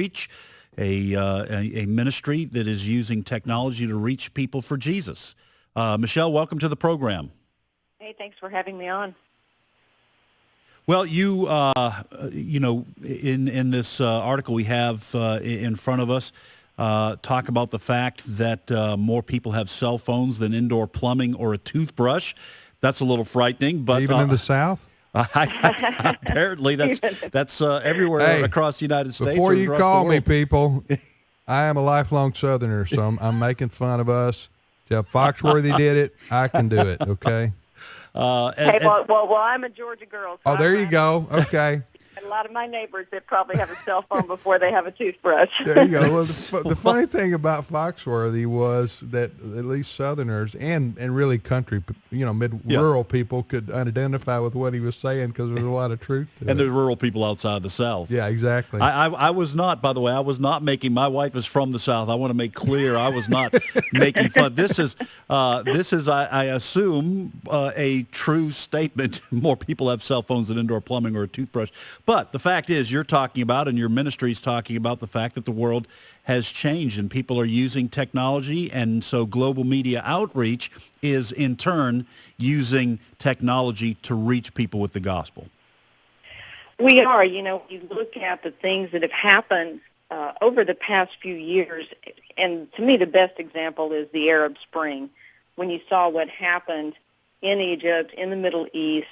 Outreach, a ministry that is using technology to reach people for Jesus. Michelle, welcome to the program. Hey, thanks for having me on. Well, you know, in this article we have in front of us, talk about the fact that more people have cell phones than indoor plumbing or a toothbrush. That's a little frightening, but even in the South. Apparently, that's everywhere across the United States. Before you call me, world. people, I am a lifelong Southerner, so I'm making fun of us. If Foxworthy did it, I can do it. Okay. Well, I'm a Georgia girl. So there you go. Okay. And a lot of my neighbors that probably have a cell phone before they have a toothbrush. There you go. Well, the funny thing about Foxworthy was that at least Southerners and really country, rural people could identify with what he was saying because there was a lot of truth to it. And there's rural people outside the South. Yeah, exactly. I was not, by the way, I was not making, my wife is from the South. I want to make clear I was not making fun. This is I assume, a true statement. More people have cell phones than indoor plumbing or a toothbrush. But the fact is, you're talking about, and your ministry is talking about, the fact that the world has changed and people are using technology, and so global media outreach is in turn using technology to reach people with the gospel. We are. You look at the things that have happened over the past few years, and to me the best example is the Arab Spring, when you saw what happened in Egypt, in the Middle East,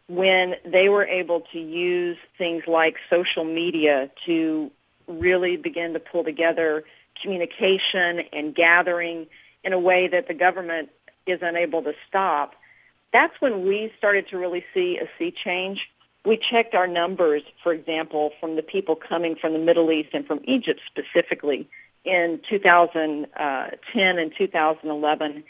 when they were able to use things like social media to really begin to pull together communication and gathering in a way that the government is unable to stop. That's when we started to really see a sea change. We checked our numbers, for example, from the people coming from the Middle East and from Egypt specifically in 2010 and 2011.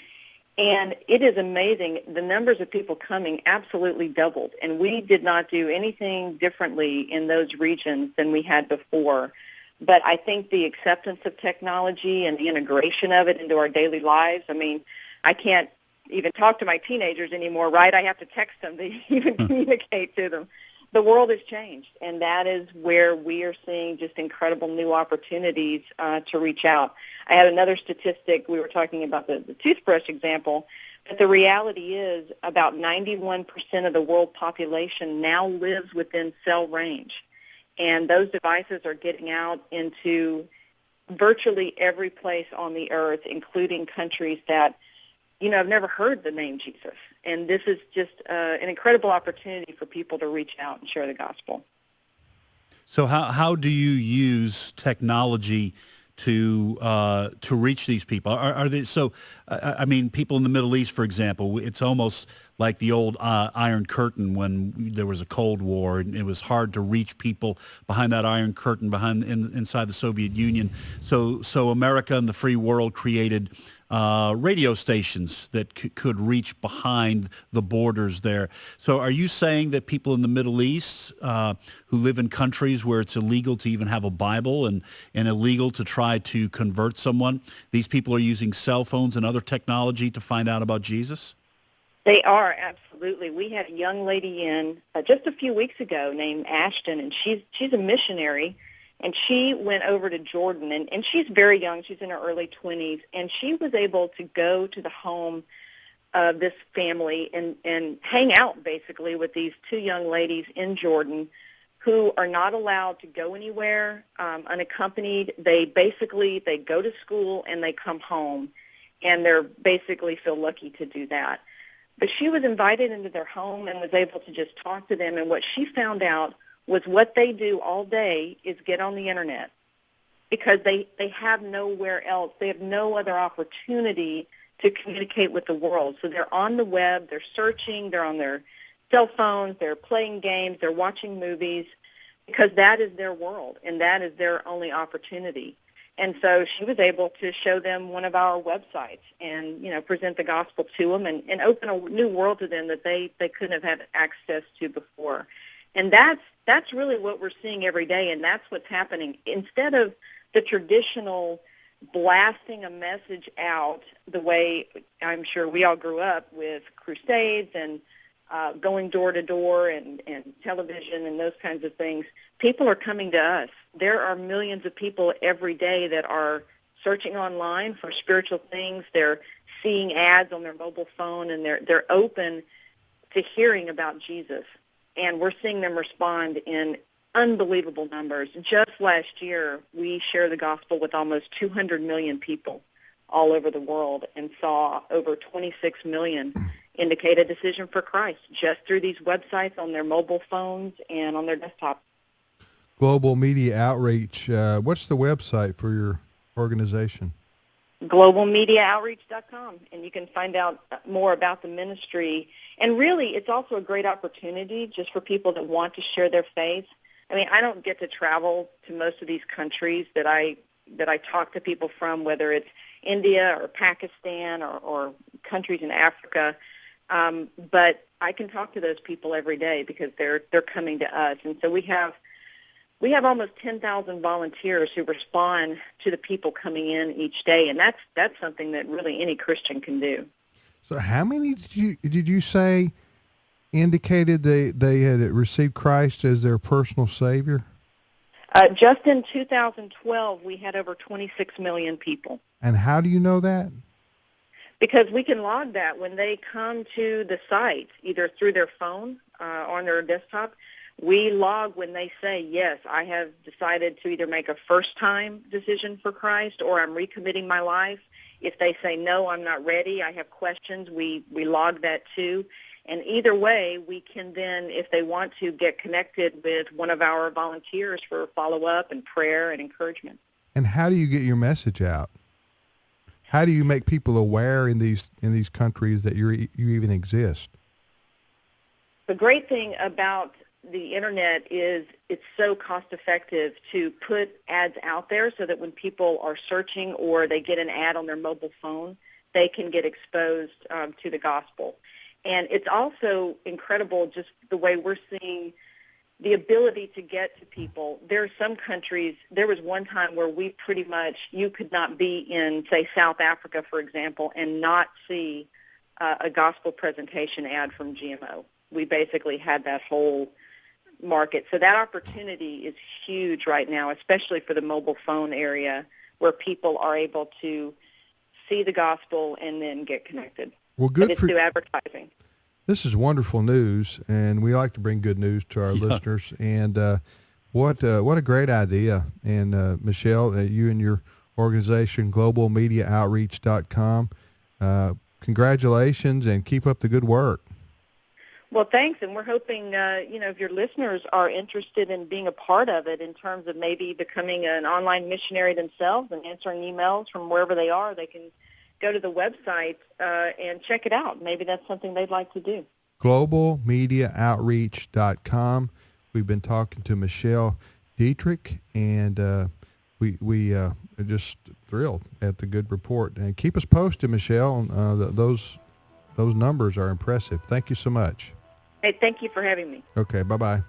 And it is amazing. The numbers of people coming absolutely doubled. And we did not do anything differently in those regions than we had before. But I think the acceptance of technology and the integration of it into our daily lives, I mean, I can't even talk to my teenagers anymore, right? I have to text them to even communicate to them. The world has changed, and that is where we are seeing just incredible new opportunities to reach out. I had another statistic. We were talking about the toothbrush example, but the reality is about 91% of the world population now lives within cell range, and those devices are getting out into virtually every place on the earth, including countries that, I've never heard the name Jesus. And this is just an incredible opportunity for people to reach out and share the gospel. So how do you use technology to reach these people? Are they so? I mean, people in the Middle East, for example, it's almost like the old Iron Curtain when there was a Cold War, and it was hard to reach people behind that Iron Curtain, inside the Soviet Union. So America and the free world created radio stations that could reach behind the borders there. So are you saying that people in the Middle East who live in countries where it's illegal to even have a Bible and illegal to try to convert someone, these people are using cell phones and other technology to find out about Jesus? They are, absolutely. We had a young lady in just a few weeks ago named Ashton, and she's a missionary. And she went over to Jordan, and she's very young. She's in her early 20s, and she was able to go to the home of this family and hang out, basically, with these two young ladies in Jordan who are not allowed to go anywhere unaccompanied. They go to school and they come home, and they're basically feel lucky to do that. But she was invited into their home and was able to just talk to them, and what she found out was what they do all day is get on the Internet because they have nowhere else. They have no other opportunity to communicate with the world. So they're on the web, they're searching, they're on their cell phones, they're playing games, they're watching movies because that is their world and that is their only opportunity. And so she was able to show them one of our websites and, present the gospel to them and open a new world to them that they couldn't have had access to before. And that's really what we're seeing every day, and that's what's happening. Instead of the traditional blasting a message out the way I'm sure we all grew up with crusades and going door to door and television and those kinds of things, people are coming to us. There are millions of people every day that are searching online for spiritual things. They're seeing ads on their mobile phone, and they're open to hearing about Jesus. And we're seeing them respond in unbelievable numbers. Just last year, we shared the gospel with almost 200 million people all over the world and saw over 26 million indicate a decision for Christ just through these websites on their mobile phones and on their desktop. Global Media Outreach. What's the website for your organization? globalmediaoutreach.com, and you can find out more about the ministry. And really, it's also a great opportunity just for people that want to share their faith. I mean, I don't get to travel to most of these countries that I talk to people from, whether it's India or Pakistan or countries in Africa. But I can talk to those people every day because they're coming to us. And so we have almost 10,000 volunteers who respond to the people coming in each day, and that's something that really any Christian can do. So how many did you say indicated they had received Christ as their personal Savior? Just in 2012, we had over 26 million people. And how do you know that? Because we can log that when they come to the site, either through their phone or on their desktop. We log when they say, yes, I have decided to either make a first-time decision for Christ or I'm recommitting my life. If they say, no, I'm not ready, I have questions, we log that too. And either way, we can then, if they want to, get connected with one of our volunteers for follow-up and prayer and encouragement. And how do you get your message out? How do you make people aware in these countries that you even exist? The great thing about the internet is it's so cost-effective to put ads out there so that when people are searching or they get an ad on their mobile phone, they can get exposed to the gospel. And it's also incredible just the way we're seeing the ability to get to people. There are some countries, there was one time where we pretty much, you could not be in, say, South Africa, for example, and not see a gospel presentation ad from GMO. We basically had that whole market. So that opportunity is huge right now, especially for the mobile phone area where people are able to see the gospel and then get connected. Well, good but it's through advertising. This is wonderful news, and we like to bring good news to our listeners. And what a great idea. And Michelle, you and your organization, globalmediaoutreach.com, congratulations and keep up the good work. Well, thanks, and we're hoping, if your listeners are interested in being a part of it in terms of maybe becoming an online missionary themselves and answering emails from wherever they are, they can go to the website and check it out. Maybe that's something they'd like to do. globalmediaoutreach.com. We've been talking to Michelle Diedrich, and we are just thrilled at the good report. And keep us posted, Michelle. Those numbers are impressive. Thank you so much. Hey, thank you for having me. Okay, bye-bye.